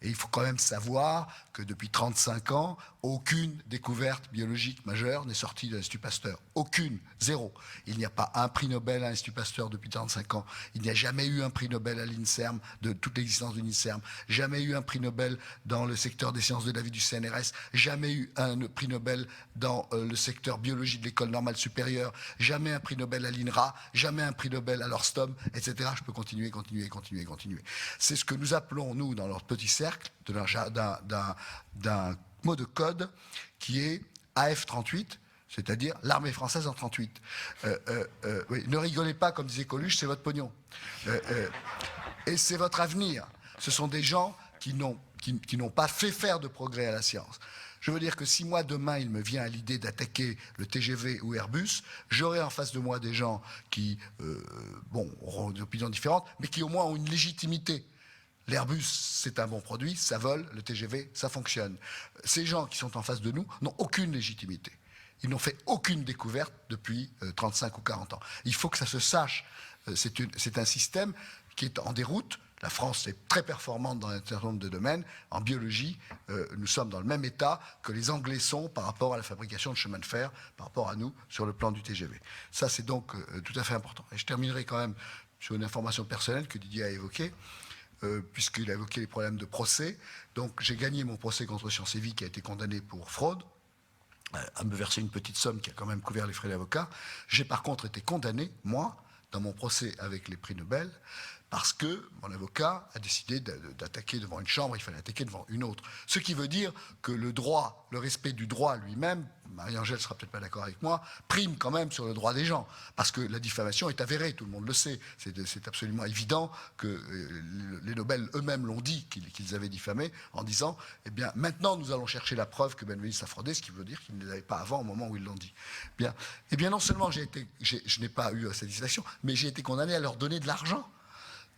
Et il faut quand même savoir que depuis 35 ans, aucune découverte biologique majeure n'est sortie de l'Institut Pasteur. Aucune, zéro. Il n'y a pas un prix Nobel à l'Institut Pasteur depuis 35 ans. Il n'y a jamais eu un prix Nobel à l'INSERM, de toute l'existence de l'INSERM. Jamais eu un prix Nobel dans le secteur des sciences de la vie du CNRS. Jamais eu un prix Nobel dans le secteur biologie de l'école normale supérieure. Jamais un prix Nobel à l'INRA. Jamais un prix Nobel à l'Orstom, etc. Je peux continuer. C'est ce que nous appelons, nous, dans notre petit cercle, d'un mot de code qui est AF38, c'est-à-dire l'armée française en 38. Oui, ne rigolez pas, comme disait Coluche, c'est votre pognon. Et c'est votre avenir. Ce sont des gens qui n'ont pas fait faire de progrès à la science. Je veux dire que si moi, demain, il me vient à l'idée d'attaquer le TGV ou Airbus, j'aurai en face de moi des gens qui, auront des opinions différentes, mais qui au moins ont une légitimité. L'Airbus, c'est un bon produit, ça vole, le TGV, ça fonctionne. Ces gens qui sont en face de nous n'ont aucune légitimité. Ils n'ont fait aucune découverte depuis 35 ou 40 ans. Il faut que ça se sache. C'est un système qui est en déroute. La France est très performante dans un certain nombre de domaines. En biologie, nous sommes dans le même état que les Anglais sont par rapport à la fabrication de chemins de fer, par rapport à nous, sur le plan du TGV. Ça, c'est donc tout à fait important. Et je terminerai quand même sur une information personnelle que Didier a évoquée, puisqu'il a évoqué les problèmes de procès. Donc, j'ai gagné mon procès contre Sciences et Vie, qui a été condamné pour fraude, à me verser une petite somme qui a quand même couvert les frais d'avocat. J'ai par contre été condamné, moi, dans mon procès avec les prix Nobel, parce que mon avocat a décidé d'attaquer devant une chambre, il fallait attaquer devant une autre. Ce qui veut dire que le droit, le respect du droit lui-même, Marie-Angèle sera peut-être pas d'accord avec moi, prime quand même sur le droit des gens, parce que la diffamation est avérée, tout le monde le sait. C'est absolument évident que les Nobel eux-mêmes l'ont dit, qu'ils avaient diffamé, en disant, eh bien, maintenant nous allons chercher la preuve que Benveniste a fraudé, ce qui veut dire qu'ils ne l'avaient pas avant, au moment où ils l'ont dit. Bien, eh bien, non seulement je n'ai pas eu satisfaction, mais j'ai été condamné à leur donner de l'argent.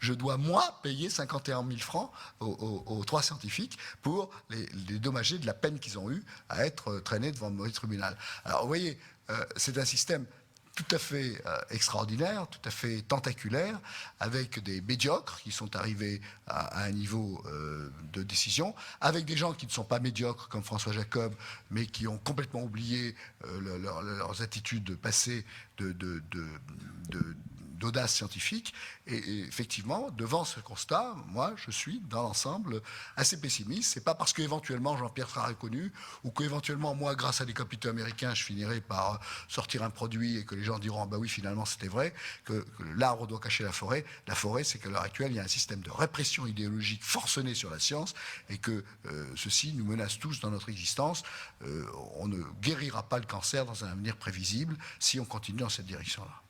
Je dois, moi, payer 51 000 francs aux trois scientifiques pour les dédommager de la peine qu'ils ont eue à être traînés devant le mauvais tribunal. Alors, vous voyez, c'est un système tout à fait extraordinaire, tout à fait tentaculaire, avec des médiocres qui sont arrivés à un niveau de décision, avec des gens qui ne sont pas médiocres, comme François Jacob, mais qui ont complètement oublié leurs attitudes passées d'audace scientifique. Et effectivement, devant ce constat, moi, je suis, dans l'ensemble, assez pessimiste. C'est pas parce qu'éventuellement Jean-Pierre sera reconnu, ou qu'éventuellement, moi, grâce à des capitaux américains, je finirai par sortir un produit et que les gens diront, ah bah oui, finalement, c'était vrai, que l'arbre doit cacher la forêt. La forêt, c'est qu'à l'heure actuelle, il y a un système de répression idéologique forcenée sur la science, et que ceci nous menace tous dans notre existence. On ne guérira pas le cancer dans un avenir prévisible si on continue dans cette direction-là.